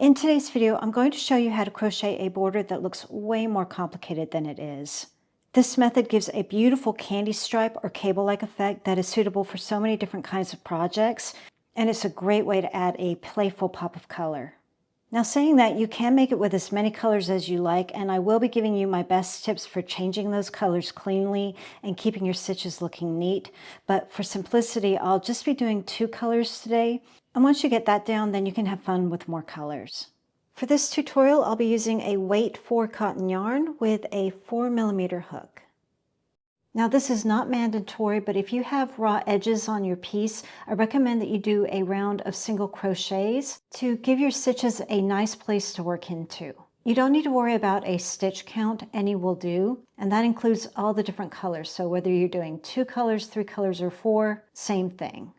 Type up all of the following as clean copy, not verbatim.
In today's video, I'm going to show you how to crochet a border that looks way more complicated than it is. This method gives a beautiful candy stripe or cable-like effect that is suitable for so many different kinds of projects, and it's a great way to add a playful pop of color. Now, saying that, you can make it with as many colors as you like, and I will be giving you my best tips for changing those colors cleanly and keeping your stitches looking neat. But for simplicity, I'll just be doing 2 colors today. And once you get that down, then you can have fun with more colors. For this tutorial, I'll be using a weight 4 cotton yarn with a 4mm hook. Now, this is not mandatory, but if you have raw edges on your piece, I recommend that you do a round of single crochets to give your stitches a nice place to work into. You don't need to worry about a stitch count, any will do, and that includes all the different colors. So whether you're doing 2 colors, 3 colors, or 4, same thing.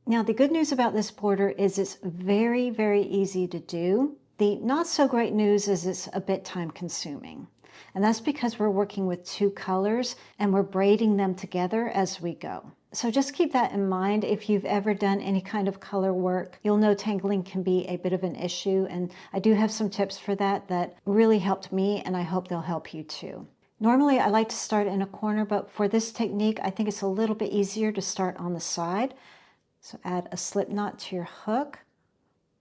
Now, the good news about this border is it's very, very easy to do. The not so great news is it's a bit time consuming. And that's because we're working with 2 colors and we're braiding them together as we go. So just keep that in mind. If you've ever done any kind of color work, you'll know tangling can be a bit of an issue. And I do have some tips for that that really helped me, and I hope they'll help you too. Normally, I like to start in a corner, but for this technique, I think it's a little bit easier to start on the side. So add a slip knot to your hook.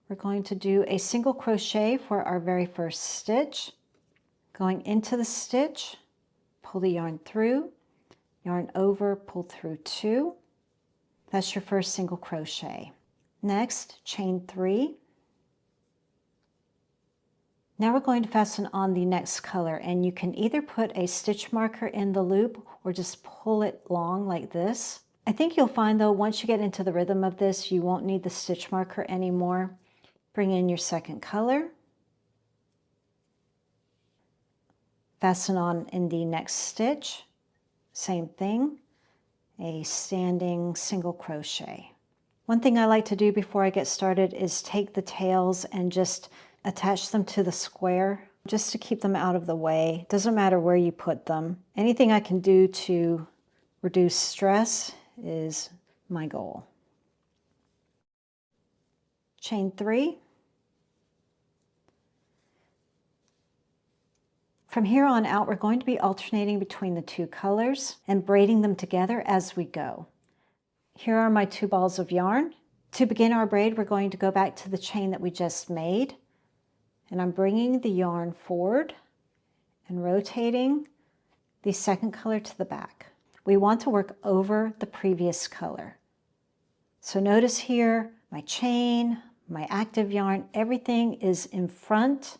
We're going to do a single crochet for our very first stitch. Going into the stitch, pull the yarn through, yarn over, pull through 2. That's your first single crochet. Next, chain 3. Now we're going to fasten on the next color, and you can either put a stitch marker in the loop or just pull it long like this. I think you'll find though, once you get into the rhythm of this, you won't need the stitch marker anymore. Bring in your second color. Fasten on in the next stitch. Same thing, a standing single crochet. One thing I like to do before I get started is take the tails and just attach them to the square, just to keep them out of the way. Doesn't matter where you put them. Anything I can do to reduce stress is my goal. Chain 3. From here on out, we're going to be alternating between the 2 colors and braiding them together as we go. Here are my 2 balls of yarn. To begin our braid, we're going to go back to the chain that we just made, and I'm bringing the yarn forward and rotating the second color to the back. We want to work over the previous color. So notice here, my chain, my active yarn, everything is in front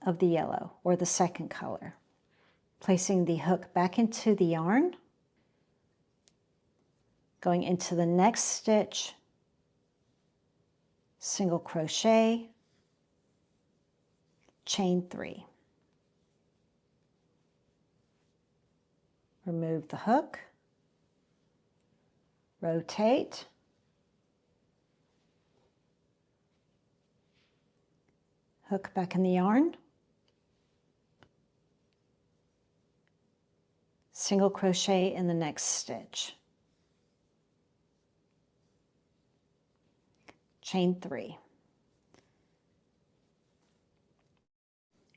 of the yellow or the second color. Placing the hook back into the yarn, going into the next stitch, single crochet, chain 3. Remove the hook, rotate, hook back in the yarn, single crochet in the next stitch, chain 3.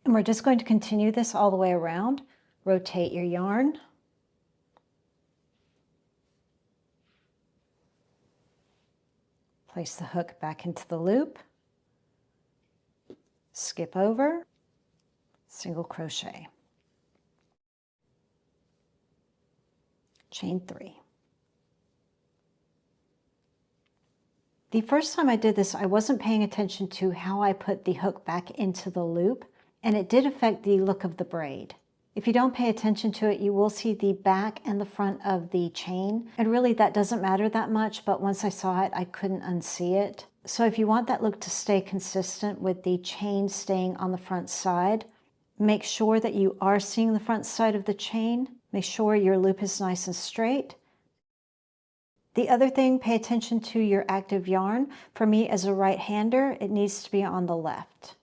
And we're just going to continue this all the way around. Rotate your yarn, place the hook back into the loop, skip over, single crochet, chain 3. The first time I did this, I wasn't paying attention to how I put the hook back into the loop, and it did affect the look of the braid. If you don't pay attention to it, you will see the back and the front of the chain, and really that doesn't matter that much, but once I saw it, I couldn't unsee it. So if you want that look to stay consistent with the chain staying on the front side, make sure that you are seeing the front side of the chain. Make sure your loop is nice and straight. The other thing, pay attention to your active yarn. For me as a right-hander, it needs to be on the left.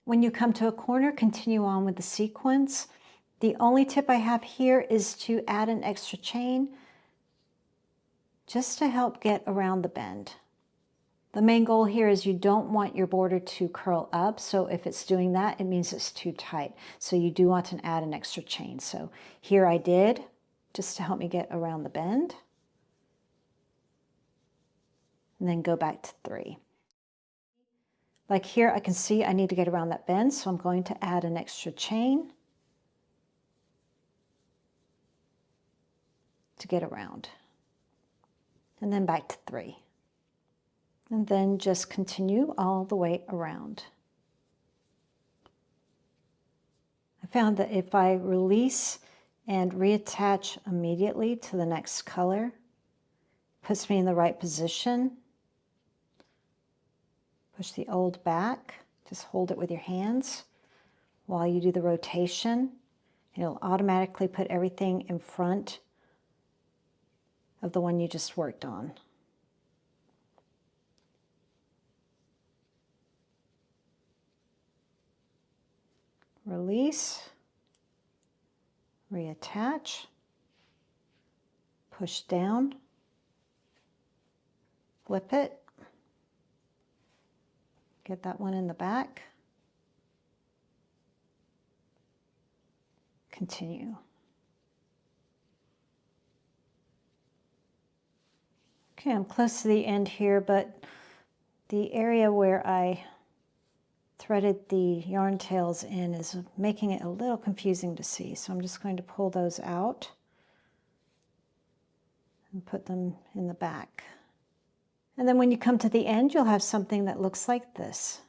When you come to a corner, continue on with the sequence. The only tip I have here is to add an extra chain just to help get around the bend. The main goal here is you don't want your border to curl up, so if it's doing that, it means it's too tight. So you do want to add an extra chain. So here I did, just to help me get around the bend. And then go back to 3. Like here, I can see I need to get around that bend, so I'm going to add an extra chain to get around. And then back to 3. And then just continue all the way around. I found that if I release and reattach immediately to the next color, it puts me in the right position. Push the old back, just hold it with your hands while you do the rotation. It'll automatically put everything in front of the one you just worked on. Release, reattach, push down, flip it, get that one in the back, continue. Okay, I'm close to the end here, but the area where I threaded the yarn tails in is making it a little confusing to see. So I'm just going to pull those out and put them in the back. And then when you come to the end, you'll have something that looks like this.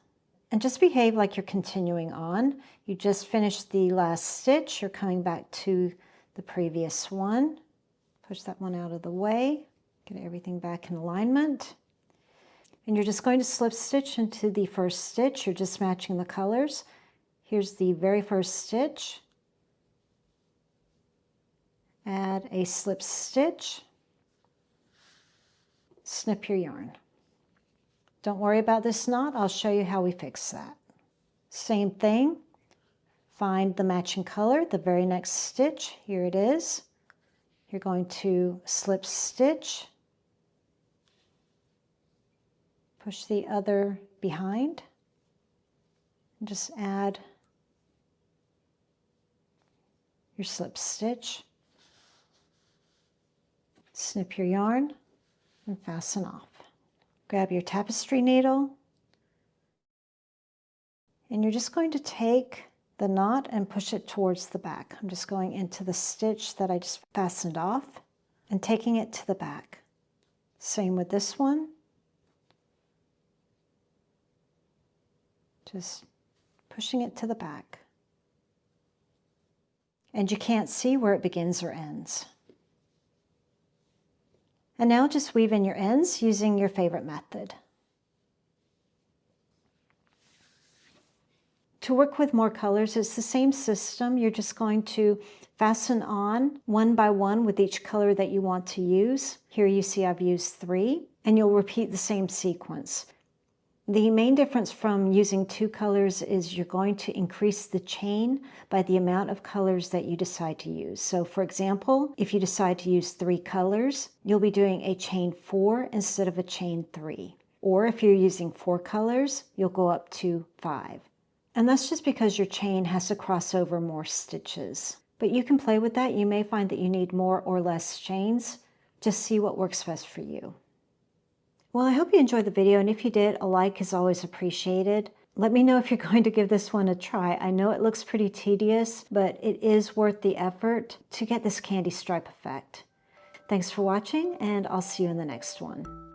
And just behave like you're continuing on. You just finished the last stitch. You're coming back to the previous one. Push that one out of the way. Get everything back in alignment. And you're just going to slip stitch into the first stitch. You're just matching the colors. Here's the very first stitch. Add a slip stitch. Snip your yarn. Don't worry about this knot. I'll show you how we fix that. Same thing. Find the matching color, the very next stitch. Here it is. You're going to slip stitch. Push the other behind, and just add your slip stitch, snip your yarn, and fasten off. Grab your tapestry needle, and you're just going to take the knot and push it towards the back. I'm just going into the stitch that I just fastened off and taking it to the back. Same with this one. Just pushing it to the back. And you can't see where it begins or ends. And now just weave in your ends using your favorite method. To work with more colors, it's the same system. You're just going to fasten on one by one with each color that you want to use. Here you see I've used 3, and you'll repeat the same sequence. The main difference from using 2 colors is you're going to increase the chain by the amount of colors that you decide to use. So for example, if you decide to use 3 colors, you'll be doing a chain 4 instead of a chain 3. Or if you're using 4 colors, you'll go up to 5. And that's just because your chain has to cross over more stitches. But you can play with that. You may find that you need more or less chains. Just see what works best for you. Well, I hope you enjoyed the video, and if you did, a like is always appreciated. Let me know if you're going to give this one a try. I know it looks pretty tedious, but it is worth the effort to get this candy stripe effect. Thanks for watching, and I'll see you in the next one.